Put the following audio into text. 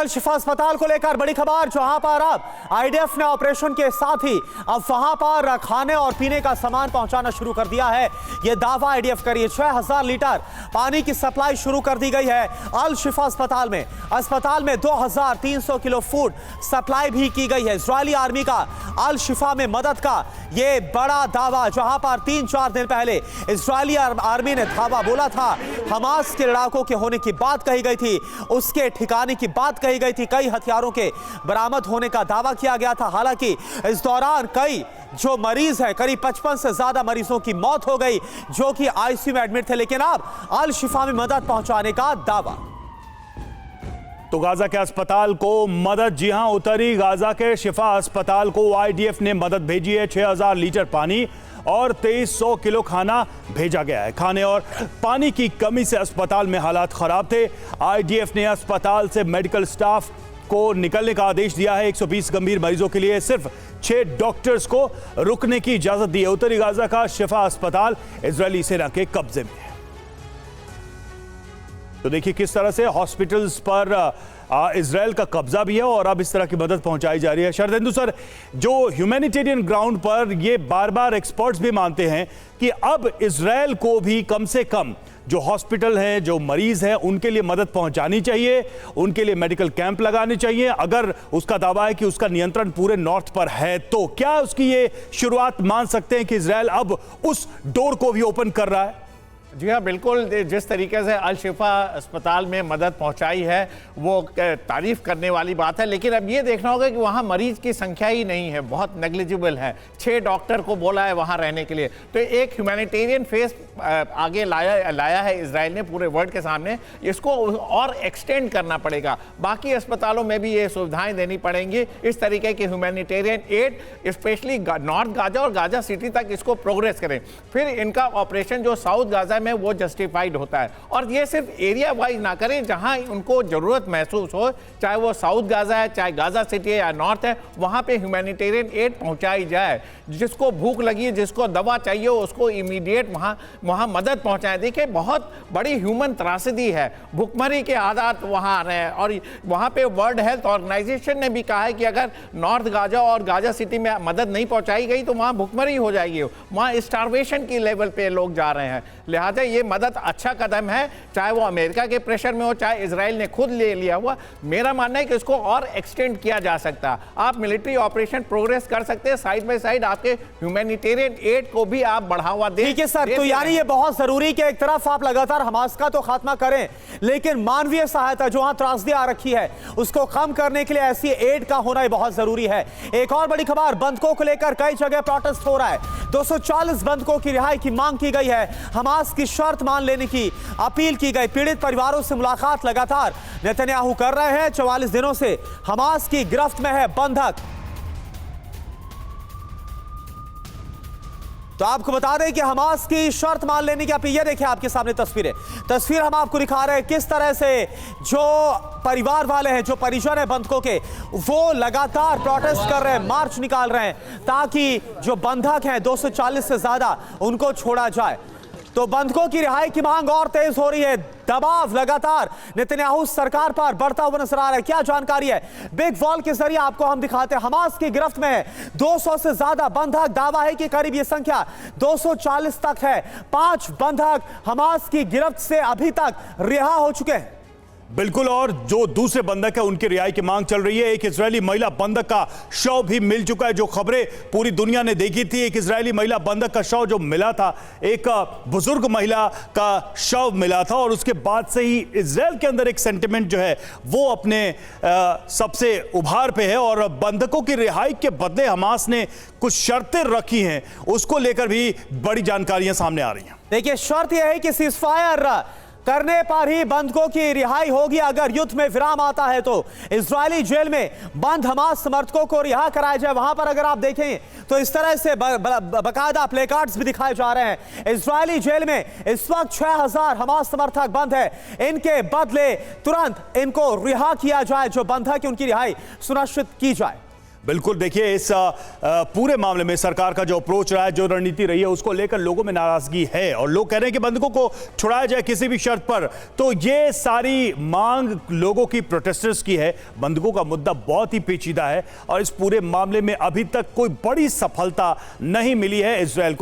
अल शिफा अस्पताल को लेकर बड़ी खबर, जहां पर अब आईडीएफ ने ऑपरेशन के साथ ही अब वहां पर खाने और पीने का सामान पहुंचाना शुरू कर दिया है। यह दावा आईडीएफ करिए 6000 लीटर पानी की सप्लाई शुरू कर दी गई है अल शिफा अस्पताल में। अस्पताल में 2300 किलो फूड सप्लाई भी की गई है। इजरायली आर्मी का अल शिफा में मदद का यह बड़ा दावा, जहां पर 3-4 दिन पहले इजरायली आर्मी ने दावा बोला था, हमास के लड़ाकों के होने की बात कही गई थी, उसके ठिकाने की बात कही गई थी, कई हथियारों के बरामद होने का दावा किया गया था। हालांकि इस दौरान कई जो मरीज है, करीब 55 से ज्यादा मरीजों की मौत हो गई जो कि आईसीयू में एडमिट थे, लेकिन अब अल शिफा में मदद पहुंचाने का दावा। तो गाजा के अस्पताल को मदद जी हां उतरी। गाजा के शिफा अस्पताल को आईडीएफ ने मदद भेजी है। 6000 लीटर पानी और 2300 किलो खाना भेजा गया है। खाने और पानी की कमी से अस्पताल में हालात खराब थे। आईडीएफ ने अस्पताल से मेडिकल स्टाफ को निकलने का आदेश दिया है। 120 गंभीर मरीजों के लिए सिर्फ 6 डॉक्टर्स को रुकने की इजाजत दी है। उत्तरी गाजा का शिफा अस्पताल इजरायली सेना के कब्जे में है। तो देखिए किस तरह से हॉस्पिटल्स पर इजराइल का कब्जा भी है और अब इस तरह की मदद पहुंचाई जा रही है। शरदेंदु सर, जो ह्यूमैनिटेरियन ग्राउंड पर ये बार बार एक्सपर्ट्स भी मानते हैं कि अब इजराइल को भी कम से कम जो हॉस्पिटल हैं, जो मरीज हैं, उनके लिए मदद पहुंचानी चाहिए, उनके लिए मेडिकल कैंप लगाने चाहिए। अगर उसका दावा है कि उसका नियंत्रण पूरे नॉर्थ पर है, तो क्या उसकी ये शुरुआत मान सकते हैं कि इजराइल अब उस डोर को भी ओपन कर रहा है? जी हाँ, बिल्कुल। जिस तरीके से अल शिफा अस्पताल में मदद पहुंचाई है वो तारीफ करने वाली बात है, लेकिन अब ये देखना होगा कि वहाँ मरीज की संख्या ही नहीं है, बहुत नेग्लिजिबल है। 6 डॉक्टर को बोला है वहाँ रहने के लिए। तो एक ह्यूमैनिटेरियन फेस आगे लाया है इजराइल ने पूरे वर्ल्ड के सामने। इसको और एक्सटेंड करना पड़ेगा, बाकी अस्पतालों में भी ये सुविधाएं देनी पड़ेंगी। इस तरीके की humanitarian add specially north Gaza और गाजा सिटी तक इसको प्रोग्रेस करें। फिर इनका ऑपरेशन जो साउथ गाजा में वो जस्टिफाइड होता है। और ये सिर्फ एरिया वाइज ना करें, जहां उनको जरूरत महसूस हो, चाहे वो साउथ गाजा है, चाहे गाजा सिटी है या नॉर्थ है, वहां पे ह्यूमैनिटेरियन एड पहुंचाई जाए। जिसको भूख लगी है, जिसको दवा चाहिए, उसको इमीडिएट वहां मदद पहुंचाएं। देखिए बहुत बड़ी ह्यूमन त्रासदी है, भुखमरी के आदात वहां आ रहे हैं। और वहां पे वर्ल्ड हेल्थ ऑर्गेनाइजेशन ने भी कहा है कि अगर नॉर्थ गाजा और गाजा सिटी में मदद नहीं पहुंचाई गई तो वहां भुखमरी हो जाएगी, वहां स्टार्वेशन की लेवल पे लोग जा रहे हैं। लिहाजा ये मदद अच्छा कदम है, चाहे वो अमेरिका के प्रेशर में हो, चाहे इजराइल ने खुद ले लिया हुआ। मेरा मानना है कि इसको और एक्सटेंड किया जा सकता है। आप मिलिट्री ऑपरेशन प्रोग्रेस कर सकते हैं, साइड बाय साइड आपके ह्यूमैनिटेरियन एड को भी आप बढ़ावा दें। ठीक है सर, तो यानी ये बहुत जरूरी कि एक तरफ आप लगातार हमास का तो खात्मा करें, लेकिन मानवीय सहायता जो वहां त्रासदी आ रखी है उसको कम करने के लिए ऐसी एड का होना बहुत जरूरी है। एक और बड़ी खबर, बंधकों को लेकर कई जगह प्रोटेस्ट हो रहा है। 240 बंधकों की रिहाई की मांग की गई है। हमास की शर्त मान लेने की अपील की गई। पीड़ित परिवारों से मुलाकात लगातार नेतन्याहू कर रहे हैं। 44 दिनों से हमास की गिरफ्त में है बंधक। तो आपको बता दें कि हमास की शर्त मान लेने की अपील, ये देखिए आपके सामने तस्वीर हम आपको दिखा रहे हैं किस तरह से जो परिवार वाले हैं, जो परिजन है बंधकों के, वो लगातार प्रोटेस्ट कर रहे हैं, मार्च निकाल रहे हैं ताकि जो बंधक हैं 240 से ज्यादा उनको छोड़ा जाए। तो बंधकों की रिहाई की मांग और तेज हो रही है। दबाव लगातार नेतन्याहू सरकार पर बढ़ता हुआ नजर आ रहा है। क्या जानकारी है, बिग वॉल के जरिए आपको हम दिखाते हैं। हमास की गिरफ्त में है 200 से ज्यादा बंधक। दावा है कि करीब ये संख्या 240 तक है। 5 बंधक हमास की गिरफ्त से अभी तक रिहा हो चुके हैं। बिल्कुल, और जो दूसरे बंधक है उनकी रिहाई की मांग चल रही है। एक इजरायली महिला बंधक का शव भी मिल चुका है, जो खबरें पूरी दुनिया ने देखी थी। एक इजरायली महिला बंधक का शव जो मिला था, एक बुजुर्ग महिला का शव मिला था, और उसके बाद से ही इजरायल के अंदर एक सेंटिमेंट जो है वो अपने सबसे उभार पे है। और बंधकों की रिहाई के बदले हमास ने कुछ शर्तें रखी हैं, उसको लेकर भी बड़ी जानकारियां सामने आ रही हैं। देखिए शर्त यह है कि सीजफायर करने पर ही बंधकों की रिहाई होगी। अगर युद्ध में विराम आता है तो इजरायली जेल में बंद हमास समर्थकों को रिहा कराया जाए। वहां पर अगर आप देखें तो इस तरह से बाकायदा प्लेकार्ड्स भी दिखाए जा रहे हैं। इजरायली जेल में इस वक्त 6000 हमास समर्थक बंद है। इनके बदले तुरंत इनको रिहा किया जाए, जो बंधक है उनकी रिहाई सुनिश्चित की जाए। बिल्कुल, देखिए इस पूरे मामले में सरकार का जो अप्रोच रहा है, जो रणनीति रही है, उसको लेकर लोगों में नाराजगी है और लोग कह रहे हैं कि बंधकों को छुड़ाया जाए किसी भी शर्त पर। तो ये सारी मांग लोगों की, प्रोटेस्टर्स की है। बंधकों का मुद्दा बहुत ही पेचीदा है और इस पूरे मामले में अभी तक कोई बड़ी सफलता नहीं मिली है इजरायल को।